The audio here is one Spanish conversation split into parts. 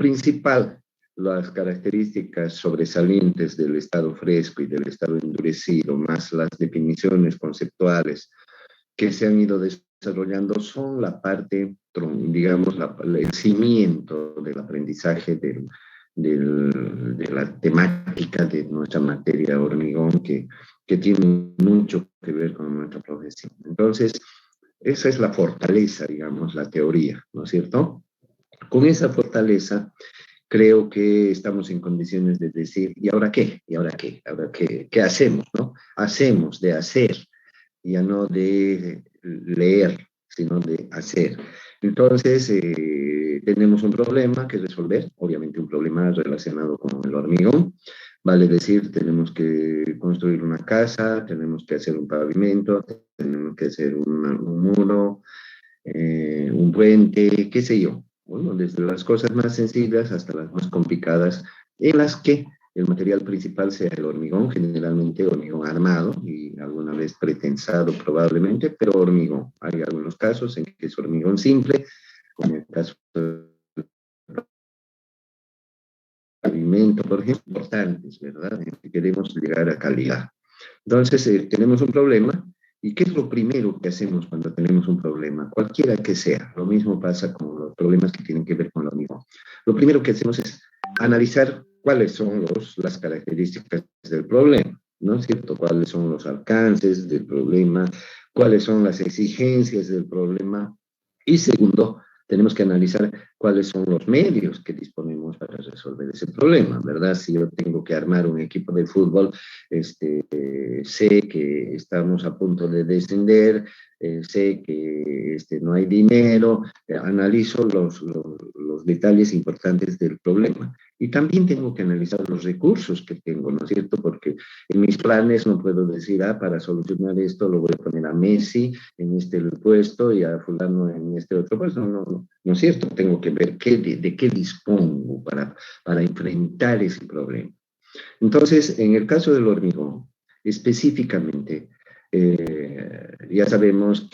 principal, las características sobresalientes del estado fresco y del estado endurecido, más las definiciones conceptuales que se han ido desarrollando, son la parte, digamos, el cimiento del aprendizaje de la temática de nuestra materia hormigón, que tiene mucho que ver con nuestra profesión. Entonces, esa es la fortaleza, digamos, la teoría, ¿no es cierto? Con esa fortaleza, creo que estamos en condiciones de decir, ¿y ahora qué? ¿Y ahora qué? ¿Ahora qué? ¿Qué hacemos, no? Hacemos de hacer, ya no de leer, sino de hacer. Entonces, tenemos un problema que resolver, obviamente un problema relacionado con el hormigón, vale decir, tenemos que construir una casa, tenemos que hacer un pavimento, tenemos que hacer un muro, un puente, qué sé yo. Bueno, desde las cosas más sencillas hasta las más complicadas, en las que el material principal sea el hormigón, generalmente hormigón armado y alguna vez pretensado probablemente, pero hormigón. Hay algunos casos en que es hormigón simple, como el caso del pavimento, por ejemplo, importantes, ¿verdad? Si queremos llegar a calidad. Entonces, tenemos un problema. ¿Y qué es lo primero que hacemos cuando tenemos un problema? Cualquiera que sea. Lo mismo pasa con los problemas que tienen que ver con lo mismo. Lo primero que hacemos es analizar cuáles son las características del problema, ¿no es cierto? Cuáles son los alcances del problema, cuáles son las exigencias del problema. Y segundo, tenemos que analizar cuáles son los medios que disponemos para resolver ese problema, ¿verdad? Si yo tengo que armar un equipo de fútbol, sé que estamos a punto de descender, sé que no hay dinero, analizo los detalles importantes del problema. Y también tengo que analizar los recursos que tengo, ¿no es cierto? Porque en mis planes no puedo decir, para solucionar esto lo voy a poner a Messi en este puesto y a fulano en este otro puesto. No es cierto. Tengo que ver de qué dispongo para enfrentar ese problema. Entonces, en el caso del hormigón, específicamente, ya sabemos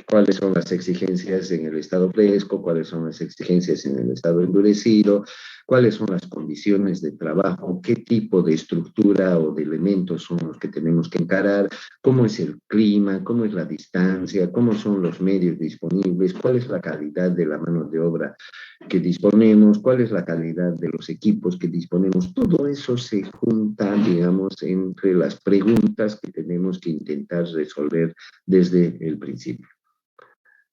cuáles son las exigencias en el estado fresco, cuáles son las exigencias en el estado endurecido, cuáles son las condiciones de trabajo, qué tipo de estructura o de elementos son los que tenemos que encarar, cómo es el clima, cómo es la distancia, cómo son los medios disponibles, cuál es la calidad de la mano de obra que disponemos, cuál es la calidad de los equipos que disponemos. Todo eso se junta, digamos, entre las preguntas que tenemos que intentar resolver desde el principio.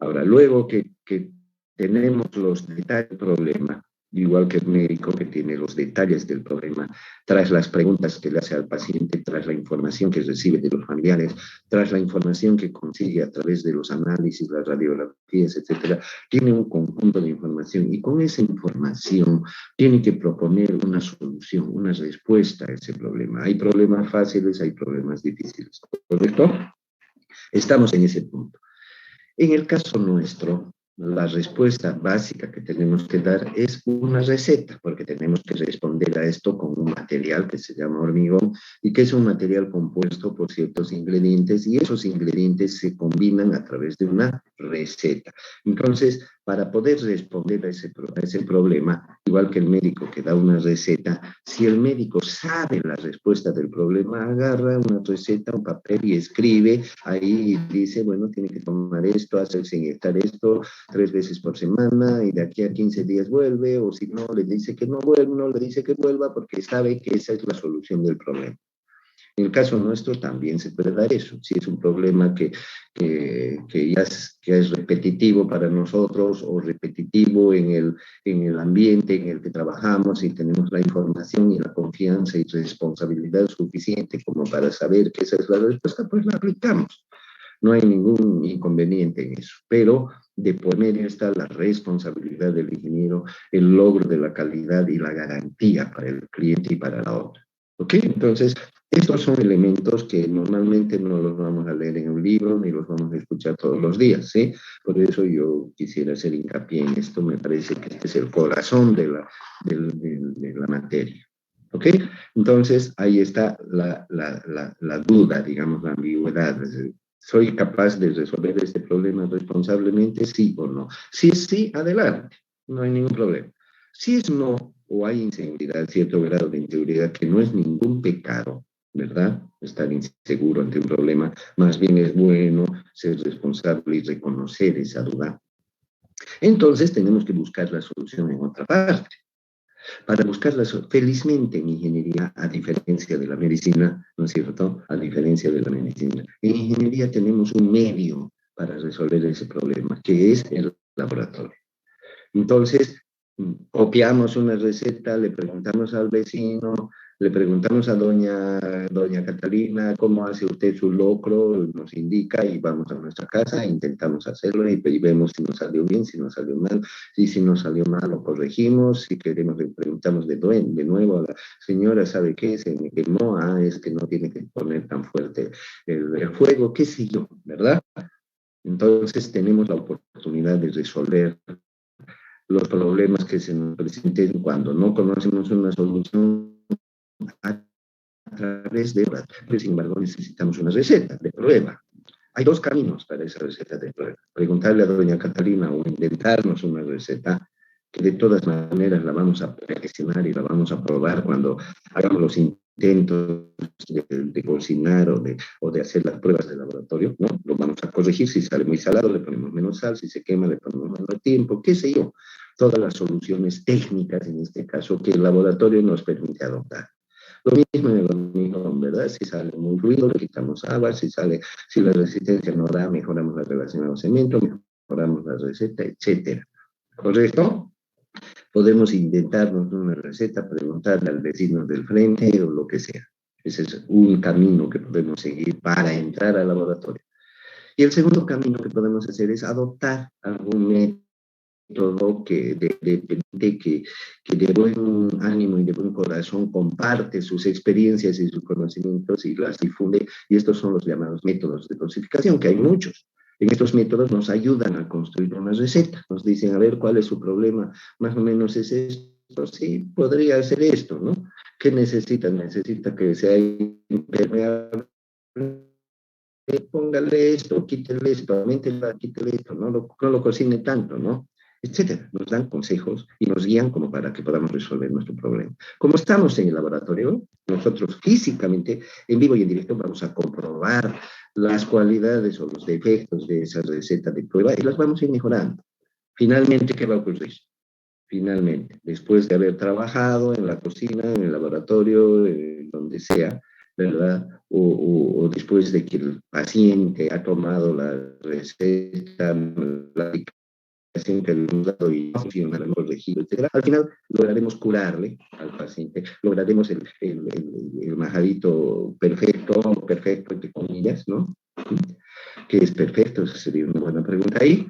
Ahora, luego que tenemos los detalles del problema, igual que el médico que tiene los detalles del problema, tras las preguntas que le hace al paciente, tras la información que recibe de los familiares, tras la información que consigue a través de los análisis, las radiografías, etcétera, tiene un conjunto de información y con esa información tiene que proponer una solución, una respuesta a ese problema. Hay problemas fáciles, hay problemas difíciles, ¿correcto? Estamos en ese punto. En el caso nuestro, la respuesta básica que tenemos que dar es una receta, porque tenemos que responder a esto con un material que se llama hormigón y que es un material compuesto por ciertos ingredientes y esos ingredientes se combinan a través de una receta. Entonces, para poder responder a ese problema, igual que el médico que da una receta, si el médico sabe la respuesta del problema, agarra una receta, un papel y escribe ahí y dice, bueno, tiene que tomar esto, hacerse inyectar esto 3 veces por semana y de aquí a 15 días vuelve, o si no, le dice que no vuelve, no le dice que vuelva porque sabe que esa es la solución del problema. En el caso nuestro también se puede dar eso. Si es un problema que ya es repetitivo para nosotros o repetitivo en el ambiente en el que trabajamos y tenemos la información y la confianza y responsabilidad suficiente como para saber que esa es la respuesta, pues la aplicamos. No hay ningún inconveniente en eso, pero de poner esta la responsabilidad del ingeniero, el logro de la calidad y la garantía para el cliente y para la obra. ¿Ok? Entonces, estos son elementos que normalmente no los vamos a leer en un libro ni los vamos a escuchar todos los días, ¿sí? Por eso yo quisiera hacer hincapié en esto, me parece que este es el corazón de la materia. ¿Ok? Entonces, ahí está la duda, digamos, la ambigüedad. ¿Soy capaz de resolver este problema responsablemente, sí o no? Si sí, adelante, no hay ningún problema. Si es no, o hay inseguridad, cierto grado de inseguridad, que no es ningún pecado, ¿verdad? Estar inseguro ante un problema, más bien es bueno ser responsable y reconocer esa duda. Entonces tenemos que buscar la solución en otra parte. Para buscarla, felizmente en ingeniería, a diferencia de la medicina, ¿no es cierto? A diferencia de la medicina, en ingeniería tenemos un medio para resolver ese problema, que es el laboratorio. Entonces, copiamos una receta, le preguntamos al vecino, le preguntamos a doña Catalina cómo hace usted su locro, nos indica y vamos a nuestra casa, intentamos hacerlo y vemos si nos salió bien, si nos salió mal, y si nos salió mal lo corregimos, si queremos le preguntamos de nuevo a la señora, ¿sabe qué? Se me quemó, es que no tiene que poner tan fuerte el fuego, qué sé yo, ¿verdad? Entonces tenemos la oportunidad de resolver los problemas que se nos presenten cuando no conocemos una solución a través de otras. Pero, sin embargo, necesitamos una receta de prueba. Hay dos caminos para esa receta de prueba. Preguntarle a doña Catalina o inventarnos una receta que de todas maneras la vamos a perfeccionar y la vamos a probar cuando hagamos los intentos de cocinar o de hacer las pruebas de laboratorio, ¿no? Lo vamos a corregir, si sale muy salado le ponemos menos sal, si se quema le ponemos menos tiempo, qué sé yo. Todas las soluciones técnicas, en este caso, que el laboratorio nos permite adoptar. Lo mismo en el hormigón, ¿verdad? Si sale muy fluido, le quitamos agua, si la resistencia no da, mejoramos la relación al cemento, mejoramos la receta, etcétera. ¿Correcto? Podemos inventarnos una receta, preguntarle al vecino del frente o lo que sea. Ese es un camino que podemos seguir para entrar al laboratorio. Y el segundo camino que podemos hacer es adoptar algún método que de buen ánimo y de buen corazón comparte sus experiencias y sus conocimientos y las difunde. Y estos son los llamados métodos de dosificación, que hay muchos. En estos métodos nos ayudan a construir una receta. Nos dicen, a ver, ¿cuál es su problema? Más o menos es esto. Sí, podría ser esto, ¿no? ¿Qué necesita? Necesita que sea impermeable. Póngale esto, quítele esto, aumentela, quítele esto, no lo cocine tanto, ¿no? Etcétera. Nos dan consejos y nos guían como para que podamos resolver nuestro problema. Como estamos en el laboratorio, nosotros físicamente, en vivo y en directo, vamos a comprobar las cualidades o los defectos de esa receta de prueba y las vamos a ir mejorando. Finalmente, ¿qué va a ocurrir? Finalmente, después de haber trabajado en la cocina, en el laboratorio, donde sea, ¿verdad? O después de que el paciente ha tomado la receta, la medicación que le hemos dado y funciona, la hemos corregido, etc. Al final lograremos curarle al paciente, lograremos el majadito perfecto, entre comillas, ¿no? ¿Qué es perfecto? Esa sería una buena pregunta ahí.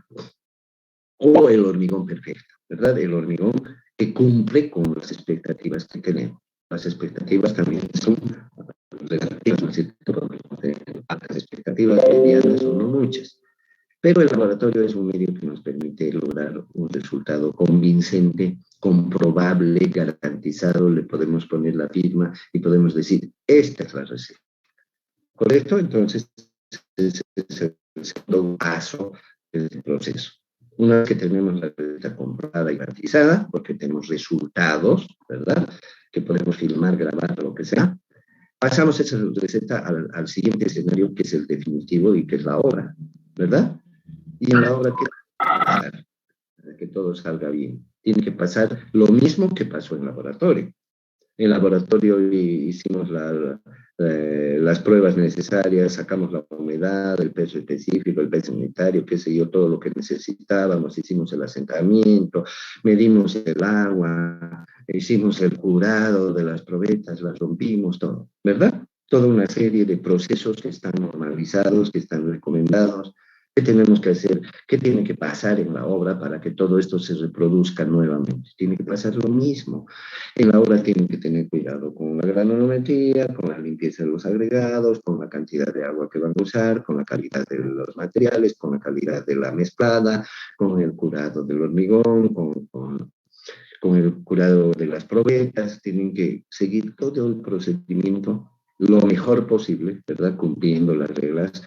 O el hormigón perfecto, ¿verdad? El hormigón que cumple con las expectativas que tenemos. Las expectativas también son relativas, ¿no es cierto? Altas expectativas, medianas o no muchas. Pero el laboratorio es un medio que nos permite lograr un resultado convincente, comprobable, garantizado. Le podemos poner la firma y podemos decir, esta es la receta. ¿Correcto? Entonces, ese es el segundo paso del proceso. Una vez que tenemos la receta comprada y garantizada, porque tenemos resultados, ¿verdad? Que podemos filmar, grabar, lo que sea, pasamos esa receta al siguiente escenario, que es el definitivo y que es la obra, ¿verdad? Y en la obra, ¿qué tiene que pasar? Para que todo salga bien. Tiene que pasar lo mismo que pasó en laboratorio. En laboratorio hicimos las pruebas necesarias, sacamos la humedad, el peso específico, el peso unitario, qué sé yo, todo lo que necesitábamos, hicimos el asentamiento, medimos el agua, hicimos el curado de las probetas, las rompimos, todo, ¿verdad? Toda una serie de procesos que están normalizados, que están recomendados. ¿Qué tenemos que hacer? ¿Qué tiene que pasar en la obra para que todo esto se reproduzca nuevamente? Tiene que pasar lo mismo. En la obra tienen que tener cuidado con la granulometría, con la limpieza de los agregados, con la cantidad de agua que van a usar, con la calidad de los materiales, con la calidad de la mezclada, con el curado del hormigón, con el curado de las probetas. Tienen que seguir todo el procedimiento lo mejor posible, ¿verdad? Cumpliendo las reglas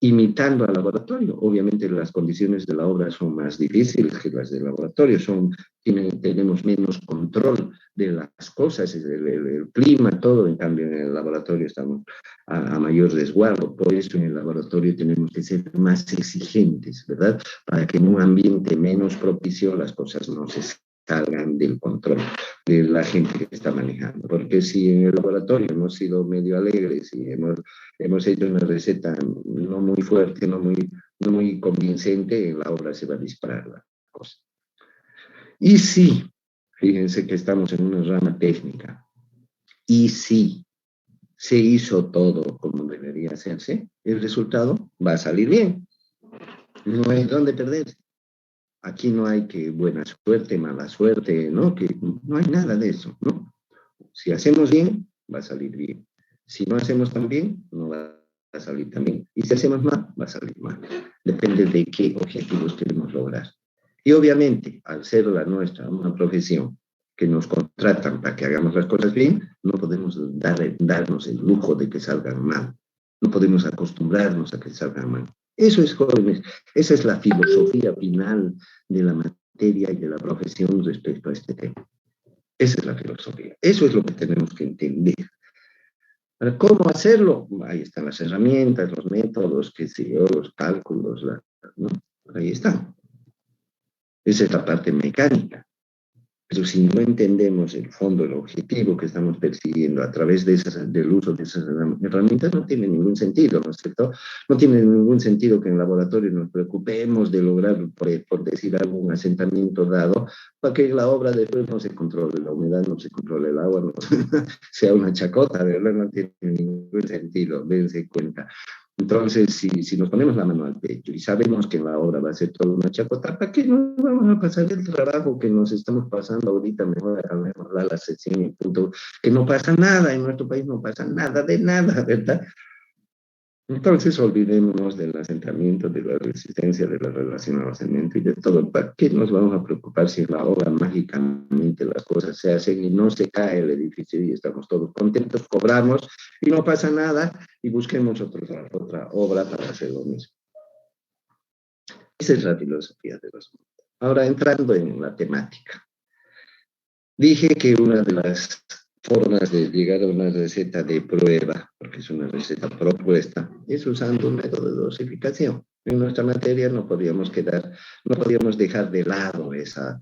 imitando al laboratorio. Obviamente las condiciones de la obra son más difíciles que las del laboratorio, tenemos menos control de las cosas, el clima, todo. En cambio en el laboratorio estamos a mayor resguardo. Por eso en el laboratorio tenemos que ser más exigentes, ¿verdad? Para que en un ambiente menos propicio las cosas no se salgan del control de la gente que está manejando. Porque si en el laboratorio hemos sido medio alegres y hemos hecho una receta no muy fuerte, no muy convincente, en la obra se va a disparar la cosa. Y sí, fíjense que estamos en una rama técnica, y sí, se hizo todo como debería hacerse, el resultado va a salir bien. No hay dónde perderse. Aquí no hay que buena suerte, mala suerte, ¿no? Que no hay nada de eso, ¿no? Si hacemos bien, va a salir bien. Si no hacemos tan bien, no va a salir tan bien. Y si hacemos mal, va a salir mal. Depende de qué objetivos queremos lograr. Y obviamente, al ser la nuestra una profesión que nos contratan para que hagamos las cosas bien, no podemos darnos el lujo de que salgan mal. No podemos acostumbrarnos a que salgan mal. Eso es, jóvenes, esa es la filosofía final de la materia y de la profesión respecto a este tema. Esa es la filosofía. Eso es lo que tenemos que entender. ¿Cómo hacerlo? Ahí están las herramientas, los métodos, qué sé yo, los cálculos, ¿no? Ahí están. Esa es la parte mecánica. Pero si no entendemos el fondo, el objetivo que estamos persiguiendo a través del uso de esas herramientas, no tiene ningún sentido, ¿no es cierto? No tiene ningún sentido que en el laboratorio nos preocupemos de lograr, por decir algo, un asentamiento dado, para que la obra después no se controle, la humedad no se controle, el agua no sea una chacota, ¿verdad? No tiene ningún sentido, dense cuenta. Entonces, si nos ponemos la mano al pecho y sabemos que en la obra va a ser toda una chacota, ¿para qué no vamos a pasar el trabajo que nos estamos pasando ahorita? Mejor la sección y punto. Que no pasa nada, en nuestro país no pasa nada de nada, ¿verdad? Entonces, olvidémonos del asentamiento, de la resistencia, de la relación al cemento y de todo. ¿Para qué nos vamos a preocupar si en la obra mágicamente las cosas se hacen y no se cae el edificio y estamos todos contentos, cobramos y no pasa nada y busquemos otra obra para hacer lo mismo? Esa es la filosofía de los mundos. Ahora, entrando en la temática. Dije que una de las formas de llegar a una receta de prueba, porque es una receta propuesta, es usando un método de dosificación. En nuestra materia no podíamos dejar de lado esa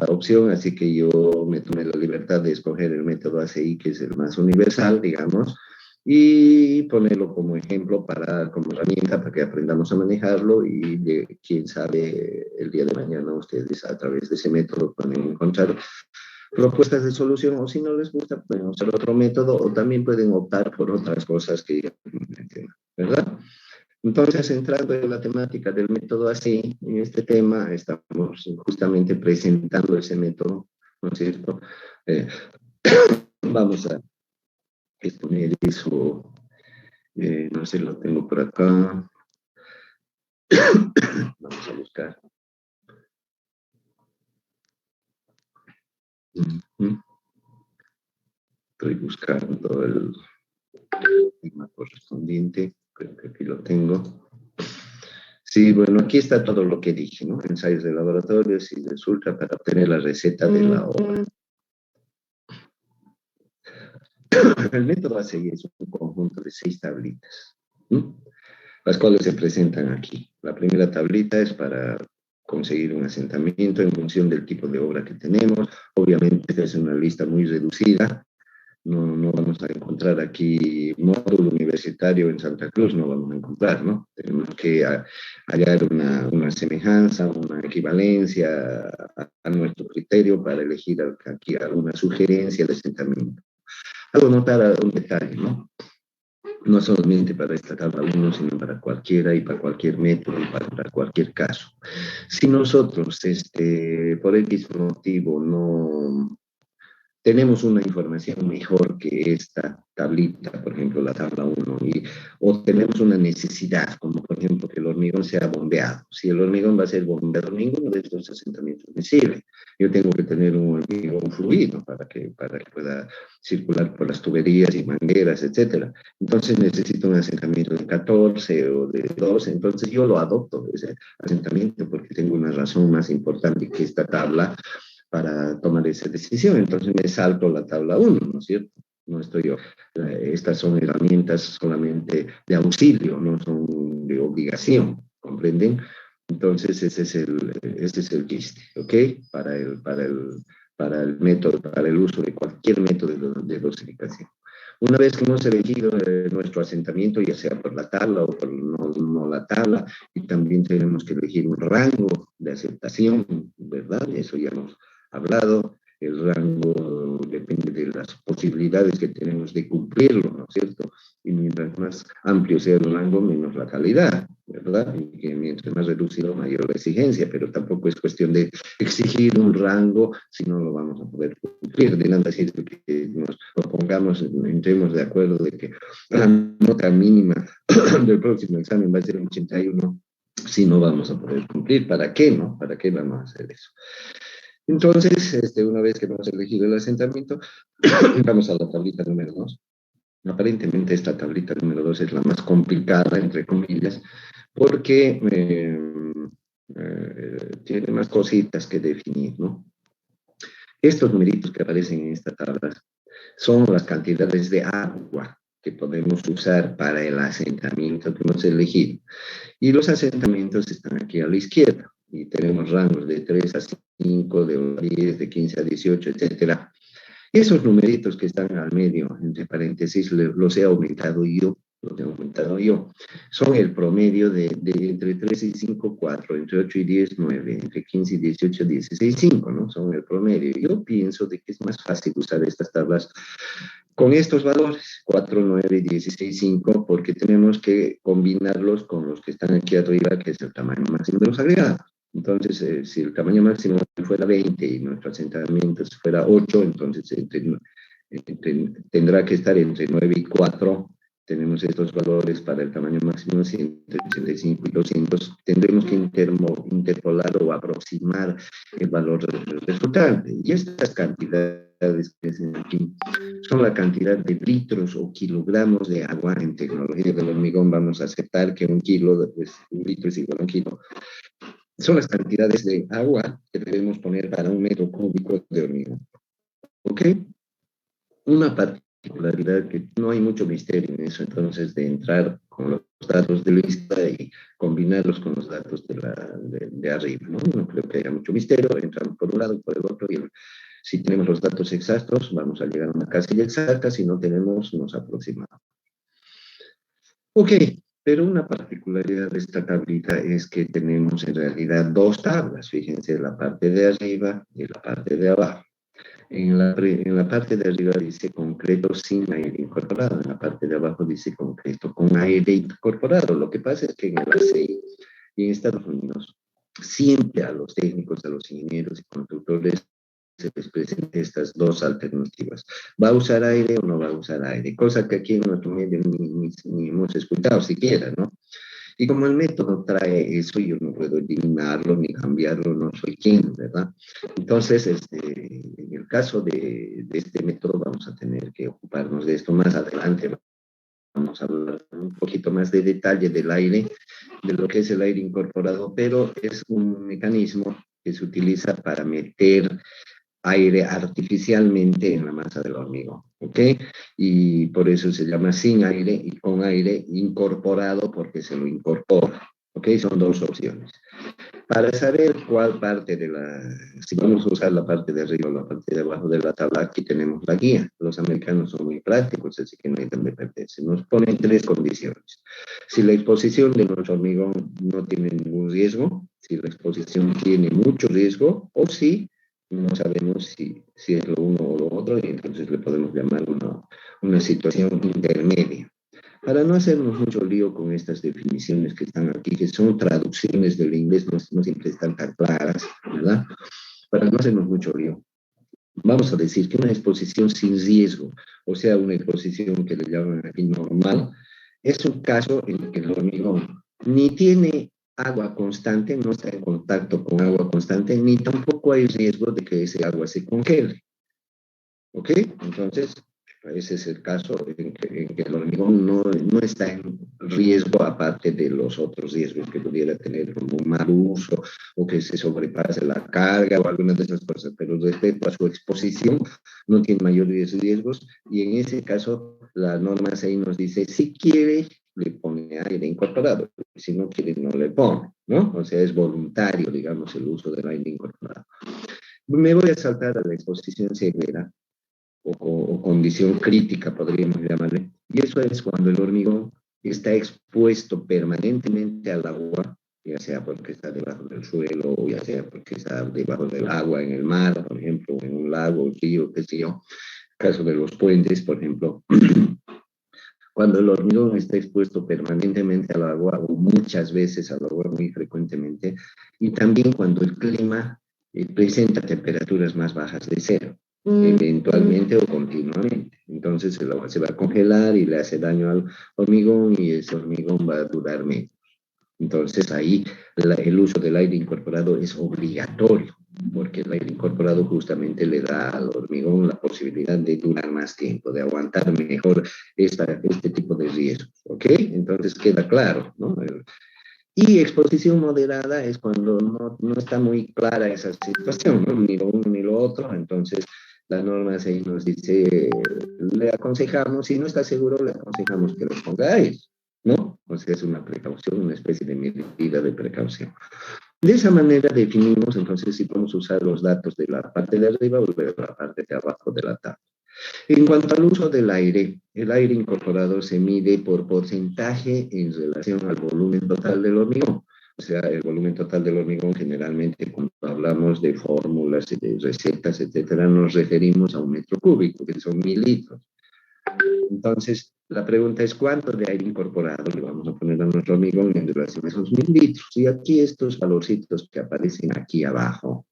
opción, así que yo me tomé la libertad de escoger el método ACI, que es el más universal, digamos, y ponerlo como ejemplo, como herramienta para que aprendamos a manejarlo y quién sabe el día de mañana ustedes a través de ese método pueden encontrar propuestas de solución, o si no les gusta pueden usar otro método o también pueden optar por otras cosas que ya mencioné, ¿verdad? Entonces, entrando en la temática del método así, en este tema estamos justamente presentando ese método, ¿no es cierto? Vamos a exponer eso, no sé, lo tengo por acá. Vamos a buscar. Estoy buscando el tema correspondiente, creo que aquí lo tengo. Sí, bueno, aquí está todo lo que dije, ¿no? Ensayos de laboratorio, y resulta para obtener la receta de la obra. El método a seguir es un conjunto de 6 tablitas, ¿no? Las cuales se presentan aquí. La primera tablita es para conseguir un asentamiento en función del tipo de obra que tenemos. Obviamente es una lista muy reducida. No vamos a encontrar aquí módulo universitario en Santa Cruz, no vamos a encontrar, ¿no? Tenemos que hallar una semejanza, una equivalencia a nuestro criterio para elegir aquí alguna sugerencia de asentamiento. Hago notar un detalle, ¿no? No solamente para esta tabla 1, sino para cualquiera y para cualquier método y para cualquier caso. Si nosotros, por X motivo, tenemos una información mejor que esta tablita, por ejemplo, la tabla uno, o tenemos una necesidad, como por ejemplo que el hormigón sea bombeado. Si el hormigón va a ser bombeado, ninguno de estos asentamientos me sirve. Yo tengo que tener un hormigón fluido para que pueda circular por las tuberías y mangueras, etcétera. Entonces necesito un asentamiento de 14 o de 12, entonces yo lo adopto, ese asentamiento, porque tengo una razón más importante que esta tabla para tomar esa decisión. Entonces me salto la tabla uno, ¿no es cierto? No estoy yo. Estas son herramientas solamente de auxilio, no son de obligación, ¿comprenden? Entonces ese es el chiste, ¿ok? Para el método, para el uso de cualquier método de dosificación. Una vez que hemos elegido nuestro asentamiento, ya sea por la tabla o por no la tabla, y también tenemos que elegir un rango de aceptación, ¿verdad? Eso ya hemos hablado. El rango depende de las posibilidades que tenemos de cumplirlo, ¿no es cierto? Y mientras más amplio sea el rango, menos la calidad, ¿verdad? Y que mientras más reducido, mayor la exigencia, pero tampoco es cuestión de exigir un rango si no lo vamos a poder cumplir. De nada sirve que nos propongamos, entremos de acuerdo de que la nota mínima del próximo examen va a ser 81 si no vamos a poder cumplir. ¿Para qué, no? ¿Para qué vamos a hacer eso? Entonces, una vez que hemos elegido el asentamiento, vamos a la tablita número 2. Aparentemente esta tablita número 2 es la más complicada, entre comillas, porque tiene más cositas que definir, ¿no? Estos numeritos que aparecen en esta tabla son las cantidades de agua que podemos usar para el asentamiento que hemos elegido. Y los asentamientos están aquí a la izquierda. Y tenemos rangos de 3 a 5, de 10, de 15 a 18, etcétera. Esos numeritos que están al medio, entre paréntesis, los he aumentado yo, son el promedio de entre 3 y 5, 4, entre 8 y 10, 9, entre 15 y 18, 16, 5, ¿no? Son el promedio. Yo pienso de que es más fácil usar estas tablas con estos valores, 4, 9, 16, 5, porque tenemos que combinarlos con los que están aquí arriba, que es el tamaño máximo de los agregados. Entonces, si el tamaño máximo fuera 20 y nuestro asentamiento fuera 8, entonces tendrá que estar entre 9 y 4. Tenemos estos valores para el tamaño máximo, 185 y 200. Tendremos que interpolar o aproximar el valor resultante. Y estas cantidades que se aquí son la cantidad de litros o kilogramos de agua. En tecnología del hormigón vamos a aceptar que un kilo, pues un litro es igual a un kilo. Son las cantidades de agua que debemos poner para un metro cúbico de hormigón. ¿Ok? Una particularidad que no hay mucho misterio en eso, entonces, de entrar con los datos de lista y combinarlos con los datos de arriba, ¿no? No creo que haya mucho misterio, entramos por un lado y por el otro, y si tenemos los datos exactos, vamos a llegar a una casilla exacta, si no tenemos, nos aproximamos. Ok, pero una particularidad de esta tablita es que tenemos en realidad dos tablas, fíjense, la parte de arriba y la parte de abajo. En la parte de arriba dice concreto sin aire incorporado, en la parte de abajo dice concreto con aire incorporado. Lo que pasa es que en el ACI y en Estados Unidos, siempre a los técnicos, a los ingenieros y constructores se les presentan estas dos alternativas. ¿Va a usar aire o no va a usar aire? Cosa que aquí en nuestro medio ni hemos escuchado siquiera, ¿no? Y como el método trae eso, yo no puedo eliminarlo ni cambiarlo, no soy quien, ¿verdad? Entonces, en el caso de este método, vamos a tener que ocuparnos de esto más adelante. Vamos a hablar un poquito más de detalle del aire, de lo que es el aire incorporado, pero es un mecanismo que se utiliza para meter aire artificialmente en la masa del hormigón, ¿ok? Y por eso se llama sin aire y con aire incorporado porque se lo incorpora, ¿ok? Son dos opciones. Para saber cuál parte si vamos a usar la parte de arriba o la parte de abajo de la tabla, aquí tenemos la guía. Los americanos son muy prácticos, así que no hay donde perderse. Nos ponen tres condiciones. Si la exposición de nuestro hormigón no tiene ningún riesgo, si la exposición tiene mucho riesgo, o si no sabemos si es lo uno o lo otro, y entonces le podemos llamar una situación intermedia. Para no hacernos mucho lío con estas definiciones que están aquí, que son traducciones del inglés, no siempre están tan claras, ¿verdad? Para no hacernos mucho lío, vamos a decir que una exposición sin riesgo, o sea, una exposición que le llaman aquí normal, es un caso en que el hormigón ni tiene agua constante, no está en contacto con agua constante, ni tampoco hay riesgo de que ese agua se congele. ¿Ok? Entonces, ese es el caso en que el hormigón no está en riesgo aparte de los otros riesgos que pudiera tener como un mal uso o que se sobrepase la carga o algunas de esas cosas, pero respecto a su exposición no tiene mayores riesgos y en ese caso la norma ahí nos dice si quiere le pone aire incorporado, si no quiere no le pone, ¿no? O sea, es voluntario, digamos, el uso del aire incorporado. Me voy a saltar a la exposición severa o condición crítica, podríamos llamarle. Y eso es cuando el hormigón está expuesto permanentemente al agua, ya sea porque está debajo del suelo, o ya sea porque está debajo del agua en el mar, por ejemplo, en un lago, un río, qué sé yo. Caso de los puentes, por ejemplo, cuando el hormigón está expuesto permanentemente al agua, o muchas veces al agua, muy frecuentemente, y también cuando el clima presenta temperaturas más bajas de cero, eventualmente o continuamente. Entonces el agua se va a congelar y le hace daño al hormigón y ese hormigón va a durar menos. Entonces ahí el uso del aire incorporado es obligatorio, porque el aire incorporado justamente le da al hormigón la posibilidad de durar más tiempo, de aguantar mejor este tipo de riesgos. ¿Ok? Entonces queda claro, ¿no? Y exposición moderada es cuando no está muy clara esa situación, ¿no? Ni lo uno ni lo otro. Entonces la norma ahí nos dice, le aconsejamos, si no está seguro, le aconsejamos que lo pongáis, ¿no? O sea, es una precaución, una especie de medida de precaución. De esa manera definimos entonces si podemos usar los datos de la parte de arriba o de la parte de abajo de la tabla. En cuanto al uso del aire, el aire incorporado se mide por porcentaje en relación al volumen total del hormigón. O sea, el volumen total del hormigón generalmente cuando hablamos de fórmulas y de recetas, etcétera, nos referimos a un metro cúbico, que son 1.000 litros. Entonces, la pregunta es cuánto de aire incorporado le vamos a poner a nuestro hormigón en relación a esos 1.000 litros. Y aquí estos valorcitos que aparecen aquí abajo,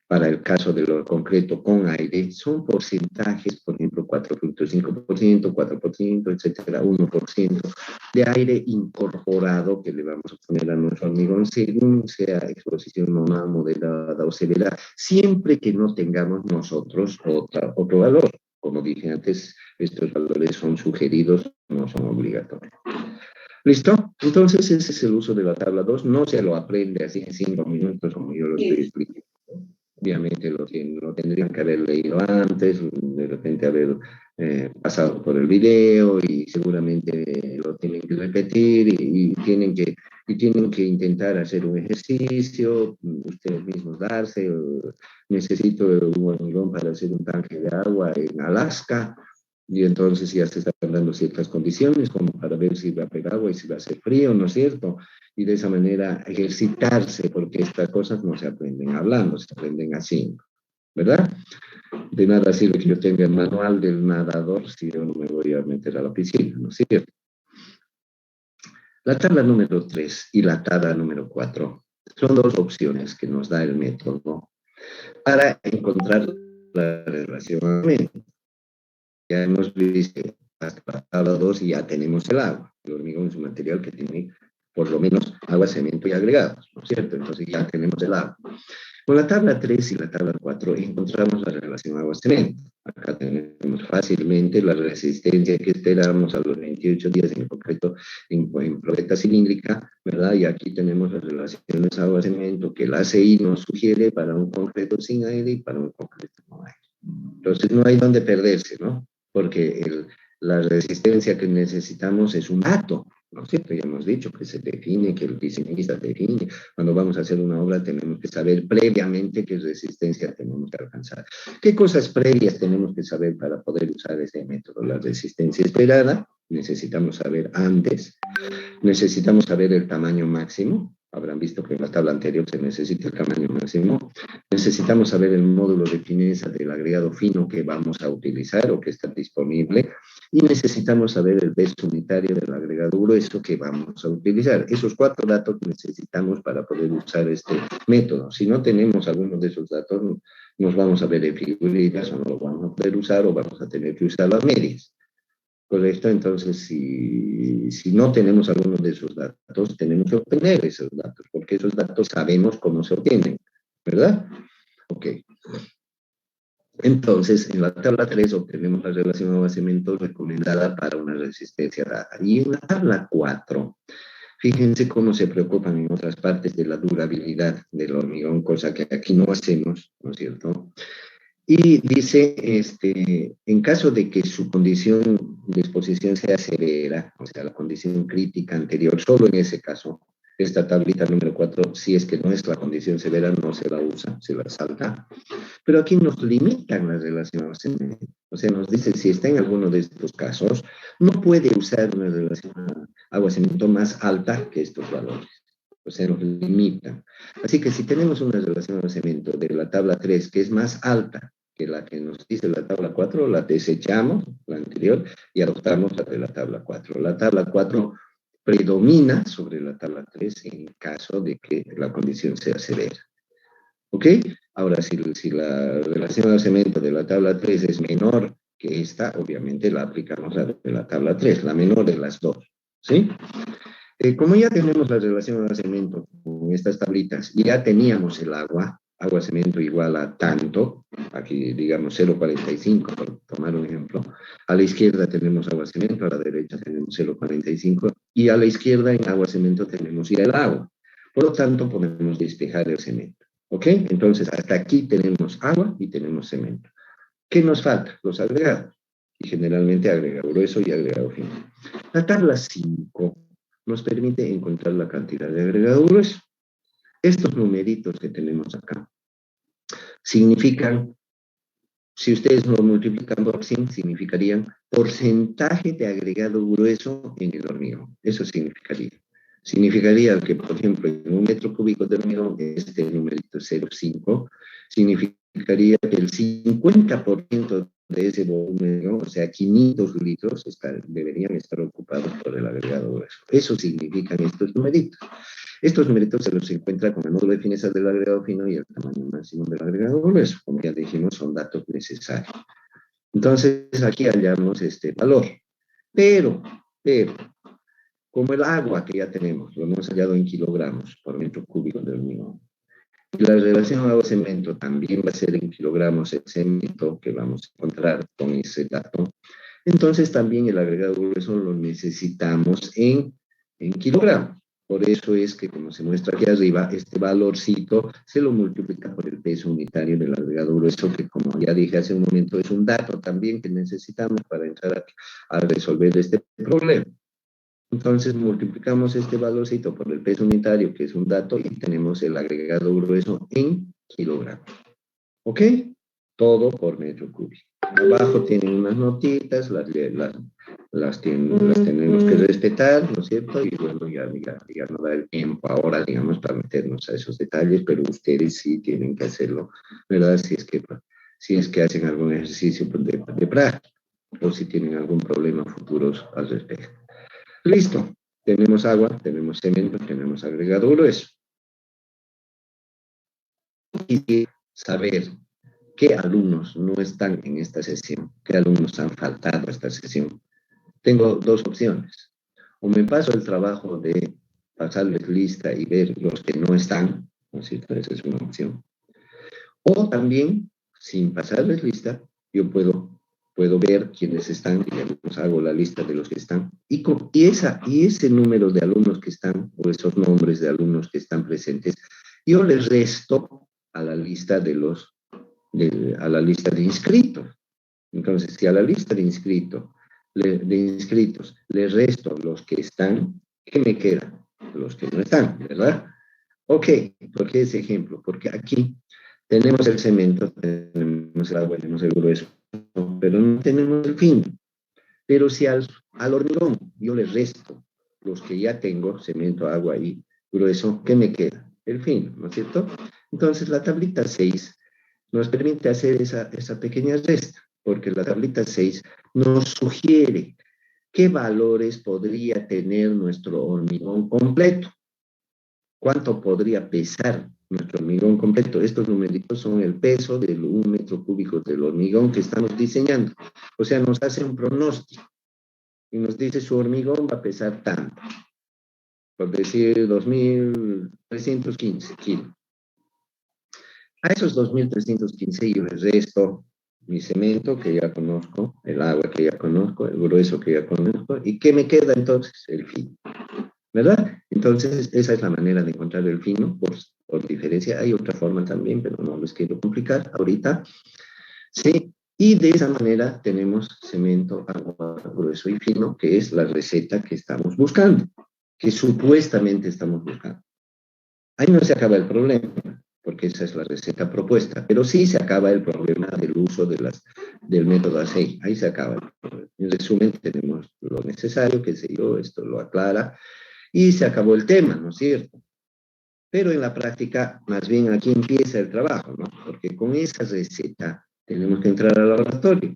para el caso de lo concreto con aire, son porcentajes, por ejemplo, 4.5%, 4%, etcétera, 1% de aire incorporado que le vamos a poner a nuestro hormigón según sea exposición normal, moderada o severa, siempre que no tengamos nosotros otro valor. Como dije antes, estos valores son sugeridos, no son obligatorios. ¿Listo? Entonces ese es el uso de la tabla 2. No se lo aprende así en 5 minutos como yo lo estoy explicando. Obviamente lo tendrían que haber leído antes, de repente haber pasado por el video y seguramente lo tienen que repetir y tienen que intentar hacer un ejercicio, ustedes mismos darse, necesito un hormigón para hacer un tanque de agua en Alaska, y entonces ya se están dando ciertas condiciones como para ver si va a pegar agua y si va a hacer frío, ¿no es cierto? Y de esa manera ejercitarse, porque estas cosas no se aprenden hablando, se aprenden haciendo, ¿verdad? De nada sirve que yo tenga el manual del nadador si yo no me voy a meter a la piscina, ¿no es cierto? La tabla número 3 y la tabla número 4 son dos opciones que nos da el método para encontrar la relación. Ya hemos visto hasta la tabla 2 y ya tenemos el agua. El hormigón es un material que tiene por lo menos agua, cemento y agregados, ¿no es cierto? Entonces ya tenemos el agua. Con la tabla 3 y la tabla 4 encontramos la relación agua-cemento. Acá tenemos fácilmente la resistencia que esperamos a los 28 días en concreto en probeta cilíndrica, ¿verdad? Y aquí tenemos las relaciones agua-cemento que la ACI nos sugiere para un concreto sin aire y para un concreto con aire. Entonces no hay donde perderse, ¿no? Porque la resistencia que necesitamos es un dato, ¿no es cierto? Ya hemos dicho que se define, que el diseñista define. Cuando vamos a hacer una obra tenemos que saber previamente qué resistencia tenemos que alcanzar. ¿Qué cosas previas tenemos que saber para poder usar ese método? La resistencia esperada, necesitamos saber antes. Necesitamos saber el tamaño máximo. Habrán visto que en la tabla anterior se necesita el tamaño máximo. Necesitamos saber el módulo de fineza del agregado fino que vamos a utilizar o que está disponible. Y necesitamos saber el peso unitario del agregado grueso que vamos a utilizar. Esos 4 datos necesitamos para poder usar este método. Si no tenemos algunos de esos datos, nos vamos a ver en figuritas o no lo vamos a poder usar o vamos a tener que usar las medias. ¿Correcto? Entonces, si no tenemos alguno de esos datos, tenemos que obtener esos datos, porque esos datos sabemos cómo se obtienen, ¿verdad? Ok. Entonces, en la tabla 3 obtenemos la relación de abastecimiento recomendada para una resistencia dada. Y en la tabla 4, fíjense cómo se preocupan en otras partes de la durabilidad del hormigón, cosa que aquí no hacemos, ¿no es cierto? Y dice, en caso de que su condición de exposición sea severa, o sea, la condición crítica anterior, solo en ese caso, esta tablita número 4, si es que no es la condición severa, no se la usa, se la salta. Pero aquí nos limitan las relaciones. O sea, nos dice, si está en alguno de estos casos, no puede usar una relación agua-cemento más alta que estos valores. O sea, nos limitan. Así que si tenemos una relación de cemento de la tabla 3 que es más alta que la que nos dice la tabla 4, la desechamos, la anterior, y adoptamos la de la tabla 4. La tabla 4 predomina sobre la tabla 3 en caso de que la condición sea severa. ¿Ok? Ahora, si la relación de cemento de la tabla 3 es menor que esta, obviamente la aplicamos a la tabla 3, la menor de las dos. ¿Sí? Como ya tenemos la relación de cemento con estas tablitas, ya teníamos el agua-cemento igual a tanto, aquí digamos 0,45, por tomar un ejemplo. A la izquierda tenemos agua-cemento, a la derecha tenemos 0,45, y a la izquierda en agua-cemento tenemos ya el agua. Por lo tanto, podemos despejar el cemento. ¿Ok? Entonces, hasta aquí tenemos agua y tenemos cemento. ¿Qué nos falta? Los agregados. Y generalmente agregado grueso y agregado fino. La tabla 5 nos permite encontrar la cantidad de agregado grueso. Estos numeritos que tenemos acá significan, si ustedes lo multiplican por 100, significarían porcentaje de agregado grueso en el hormigón. Eso significaría. Significaría que, por ejemplo, en un metro cúbico de hormigón, este numerito 0,5, significaría que el 50% de ese volumen, ¿no? O sea, 500 litros, deberían estar ocupados por el agregado grueso. Eso significan estos numeritos. Estos numeritos se los encuentra con el módulo de fineza del agregado fino y el tamaño máximo del agregado grueso. Como ya dijimos, son datos necesarios. Entonces, aquí hallamos este valor. Pero, como el agua que ya tenemos, lo hemos hallado en kilogramos por metro cúbico de hormigón, y la relación agua-cemento también va a ser en kilogramos el cemento que vamos a encontrar con ese dato, entonces también el agregado grueso lo necesitamos en kilogramos. Por eso es que, como se muestra aquí arriba, este valorcito se lo multiplica por el peso unitario del agregado grueso, que como ya dije hace un momento, es un dato también que necesitamos para entrar a resolver este problema. Entonces multiplicamos este valorcito por el peso unitario, que es un dato, y tenemos el agregado grueso en kilogramos. ¿Ok? Todo por metro cúbico. Abajo tienen unas notitas, las tenemos que respetar, ¿no es cierto? Y bueno, ya no da el tiempo ahora, digamos, para meternos a esos detalles, pero ustedes sí tienen que hacerlo, ¿verdad? Si es que hacen algún ejercicio de práctica o si tienen algún problema futuros al respecto. Listo. Tenemos agua, tenemos cemento, tenemos agregado grueso. Y saber qué alumnos no están en esta sesión, qué alumnos han faltado a esta sesión. Tengo dos opciones. O me paso el trabajo de pasarles lista y ver los que no están, ¿no es cierto? Esa es una opción. O también, sin pasarles lista, yo puedo ver quiénes están, digamos, hago la lista de los que están, y ese número de alumnos que están, o esos nombres de alumnos que están presentes, yo les resto a la lista a la lista de inscritos. Entonces, si a la lista de inscritos le resto los que están, ¿qué me queda? Los que no están, ¿verdad? Ok, ¿por qué ese ejemplo? Porque aquí tenemos el cemento, tenemos el agua, tenemos el grueso, pero no tenemos el fino. Pero si al hormigón yo le resto los que ya tengo, cemento, agua y grueso, ¿qué me queda? El fino, ¿no es cierto? Entonces la tablita 6 nos permite hacer esa pequeña resta, porque la tablita 6 nos sugiere qué valores podría tener nuestro hormigón completo. ¿Cuánto podría pesar nuestro hormigón completo. Estos numeritos son el peso del 1 metro cúbico del hormigón que estamos diseñando. O sea, nos hace un pronóstico y nos dice su hormigón va a pesar tanto, por decir 2.315 kilos. A esos 2.315 yo les resto mi cemento que ya conozco, el agua que ya conozco, el grueso que ya conozco, y ¿qué me queda entonces? El fino, ¿verdad? Entonces, esa es la manera de encontrar el fino, por diferencia. Hay otra forma también, pero no les quiero complicar ahorita. Sí, y de esa manera tenemos cemento, agua, grueso y fino, que es la receta que estamos buscando, que supuestamente estamos buscando. Ahí no se acaba el problema, porque esa es la receta propuesta, pero sí se acaba el problema del uso del método ASEI. Ahí se acaba el problema. En resumen, tenemos lo necesario, qué sé yo, esto lo aclara, y se acabó el tema, ¿no es cierto? Pero en la práctica, más bien aquí empieza el trabajo, ¿no? Porque con esa receta tenemos que entrar al laboratorio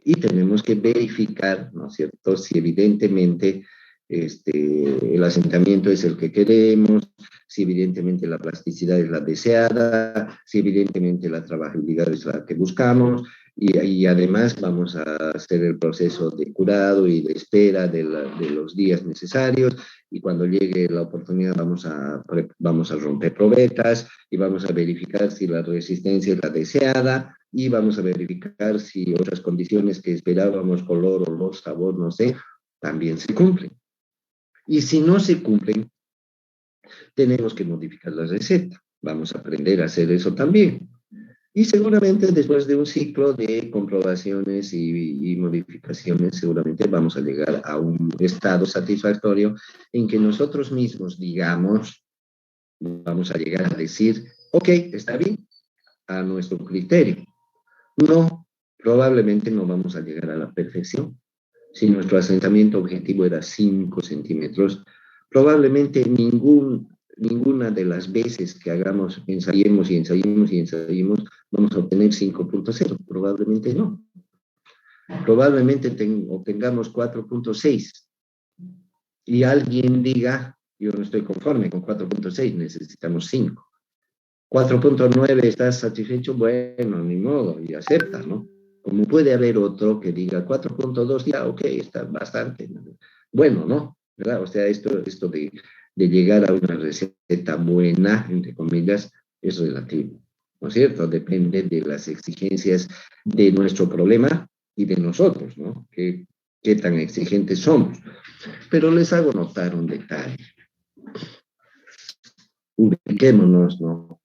y tenemos que verificar, ¿no es cierto?, si evidentemente el asentamiento es el que queremos, si evidentemente la plasticidad es la deseada, si evidentemente la trabajabilidad es la que buscamos, y además vamos a hacer el proceso de curado y de espera de los días necesarios, y cuando llegue la oportunidad vamos a romper probetas y vamos a verificar si la resistencia es la deseada, y vamos a verificar si otras condiciones que esperábamos, color, olor, sabor, no sé, también se cumplen. Y si no se cumplen, tenemos que modificar la receta. Vamos a aprender a hacer eso también. Y seguramente después de un ciclo de comprobaciones y modificaciones, seguramente vamos a llegar a un estado satisfactorio en que nosotros mismos digamos, vamos a llegar a decir, ok, está bien, a nuestro criterio. No, probablemente no vamos a llegar a la perfección. Si nuestro asentamiento objetivo era 5 centímetros, probablemente ninguna de las veces que hagamos, ensayemos y ensayemos y ensayemos, vamos a obtener 5.0. Probablemente no. Probablemente obtengamos 4.6 y alguien diga, yo no estoy conforme con 4.6, necesitamos 5. 4.9, ¿estás satisfecho? Bueno, ni modo, y acepta, ¿no? Como puede haber otro que diga 4.2, ya, ok, está bastante. Bueno, ¿no? ¿Verdad? O sea, esto de llegar a una receta buena, entre comillas, es relativo, ¿no es cierto? Depende de las exigencias de nuestro problema y de nosotros, ¿no? ¿Qué tan exigentes somos? Pero les hago notar un detalle. Ubiquémonos, ¿no?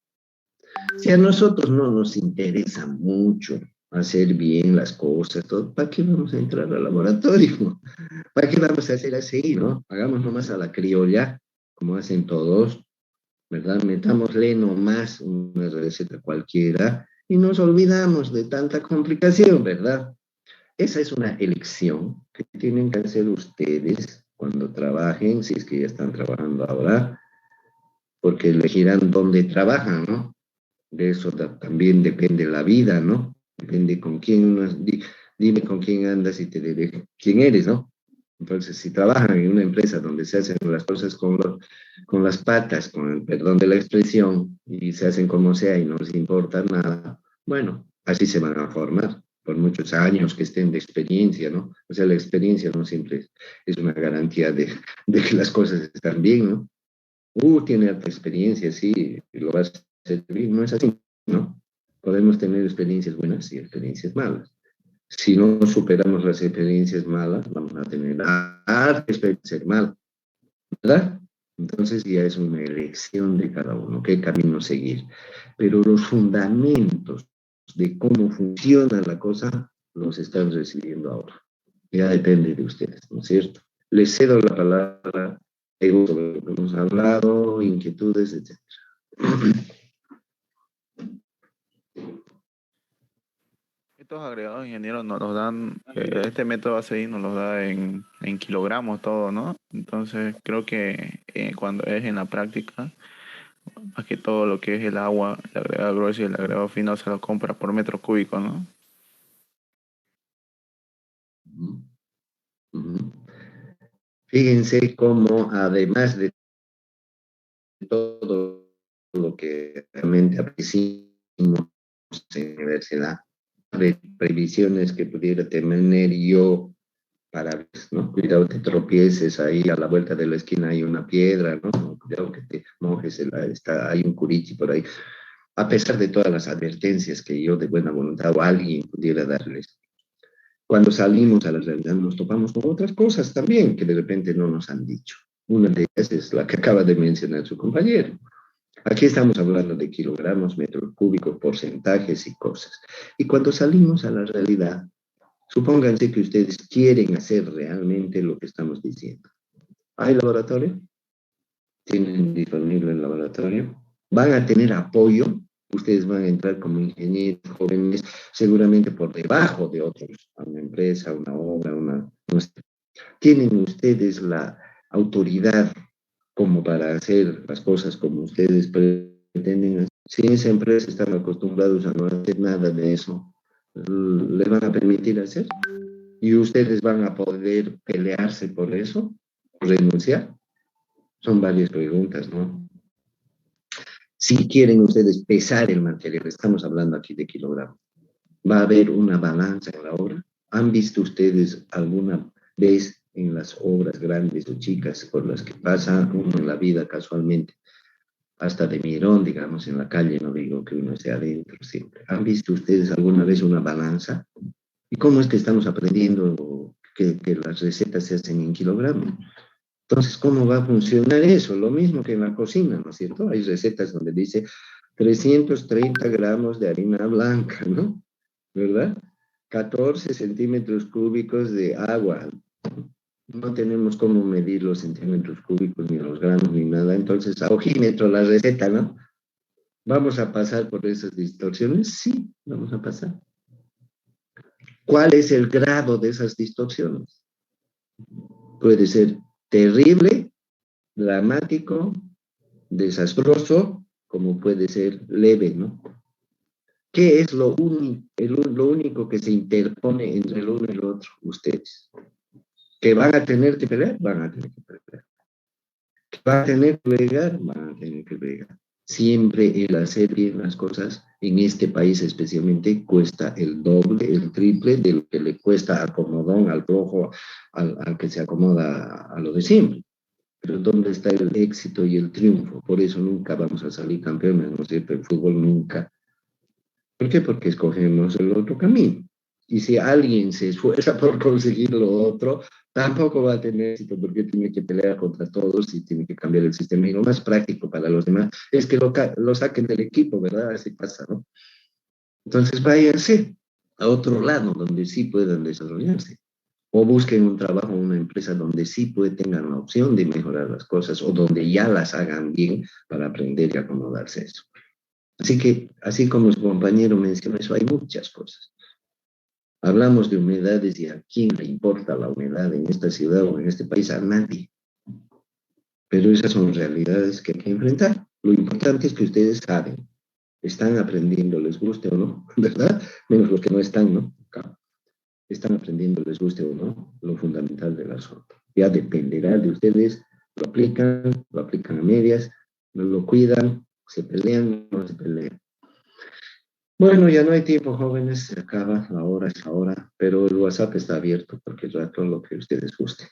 Si a nosotros no nos interesa mucho hacer bien las cosas, todo, ¿para qué vamos a entrar al laboratorio? ¿Para qué vamos a hacer así, no? Hagamos nomás a la criolla, como hacen todos, ¿verdad? Metámosle nomás una receta cualquiera y nos olvidamos de tanta complicación, ¿verdad? Esa es una elección que tienen que hacer ustedes cuando trabajen, si es que ya están trabajando ahora, porque elegirán dónde trabajan, ¿no? De eso también depende la vida, ¿no? Depende con quién dime con quién andas y te diré quién eres, ¿no? Entonces, si trabajan en una empresa donde se hacen las cosas con las patas, con el perdón de la expresión, y se hacen como sea y no les importa nada, bueno, así se van a formar por muchos años que estén de experiencia, ¿no? O sea, la experiencia no siempre es una garantía de que las cosas están bien, ¿no? Tiene alta experiencia, sí, lo vas a hacer bien. No es así, ¿no? Podemos tener experiencias buenas y experiencias malas. Si no superamos las experiencias malas, vamos a tener harta experiencia mala, ¿verdad? Entonces ya es una elección de cada uno, qué camino seguir. Pero los fundamentos de cómo funciona la cosa los están recibiendo ahora. Ya depende de ustedes, ¿no es cierto? Les cedo la palabra sobre lo que hemos hablado, inquietudes, etc. Estos agregados ingenieros nos los dan, este método ACI nos los da en kilogramos todo, ¿no? Entonces creo que cuando es en la práctica, más que todo lo que es el agua, el agregado grueso y el agregado fino se lo compra por metro cúbico, ¿no? Fíjense cómo además de todo lo que realmente apreciamos en la universidad, previsiones que pudiera tener yo para, ¿no? Cuidado te tropieces ahí a la vuelta de la esquina hay una piedra, ¿no? Cuidado que te mojes, hay un curichi por ahí. A pesar de todas las advertencias que yo de buena voluntad o alguien pudiera darles, cuando salimos a la realidad nos topamos con otras cosas también que de repente no nos han dicho. Una de ellas es la que acaba de mencionar su compañero. Aquí estamos hablando de kilogramos, metros cúbicos, porcentajes y cosas. Y cuando salimos a la realidad, supónganse que ustedes quieren hacer realmente lo que estamos diciendo. ¿Hay laboratorio? ¿Tienen disponible el laboratorio? ¿Van a tener apoyo? Ustedes van a entrar como ingenieros jóvenes, seguramente por debajo de otros, a una empresa, una obra, no sé. ¿Tienen ustedes la autoridad como para hacer las cosas como ustedes pretenden hacer? Si esa empresa están acostumbrados a no hacer nada de eso, ¿les van a permitir hacer? ¿Y ustedes van a poder pelearse por eso? ¿Renunciar? Son varias preguntas, ¿no? Si quieren ustedes pesar el material, estamos hablando aquí de kilogramos, ¿va a haber una balanza en la obra? ¿Han visto ustedes alguna vez en las obras grandes o chicas por las que pasa uno en la vida casualmente, hasta de mirón, digamos, en la calle, no digo que uno esté adentro siempre? ¿Han visto ustedes alguna vez una balanza? ¿Y cómo es que estamos aprendiendo que las recetas se hacen en kilogramos? Entonces, ¿cómo va a funcionar eso? Lo mismo que en la cocina, ¿no es cierto? Hay recetas donde dice 330 gramos de harina blanca, ¿no? ¿Verdad? 14 centímetros cúbicos de agua. No tenemos cómo medir los centímetros cúbicos, ni los gramos, ni nada. Entonces, a ojímetro la receta, ¿no? ¿Vamos a pasar por esas distorsiones? Sí, vamos a pasar. ¿Cuál es el grado de esas distorsiones? Puede ser terrible, dramático, desastroso, como puede ser leve, ¿no? ¿Qué es lo único que se interpone entre el uno y el otro? Ustedes. ¿Que van a tener que pelear? Van a tener que pelear. ¿Que van a tener que plegar? Van a tener que plegar. Siempre el hacer bien las cosas, en este país especialmente, cuesta el doble, el triple de lo que le cuesta acomodón al rojo, al que se acomoda a lo de siempre. Pero ¿dónde está el éxito y el triunfo? Por eso nunca vamos a salir campeones, ¿no es cierto? El fútbol nunca. ¿Por qué? Porque escogemos el otro camino. Y si alguien se esfuerza por conseguir lo otro, tampoco va a tener éxito porque tiene que pelear contra todos y tiene que cambiar el sistema. Y lo más práctico para los demás es que lo saquen del equipo, ¿verdad? Así pasa, ¿no? Entonces váyanse a otro lado donde sí puedan desarrollarse. O busquen un trabajo en una empresa donde sí tengan la opción de mejorar las cosas o donde ya las hagan bien para aprender y acomodarse a eso. Así que, así como su compañero mencionó eso, hay muchas cosas. Hablamos de humedades y a quién le importa la humedad en esta ciudad o en este país, a nadie. Pero esas son realidades que hay que enfrentar. Lo importante es que ustedes saben, están aprendiendo, les guste o no, ¿verdad? Menos los que no están, ¿no? Están aprendiendo, les guste o no, lo fundamental del asunto. Ya dependerá de ustedes, lo aplican a medias, no lo cuidan, se pelean, no se pelean. Bueno, ya no hay tiempo, jóvenes, se acaba, la hora es ahora, pero el WhatsApp está abierto porque rato lo que ustedes gusten.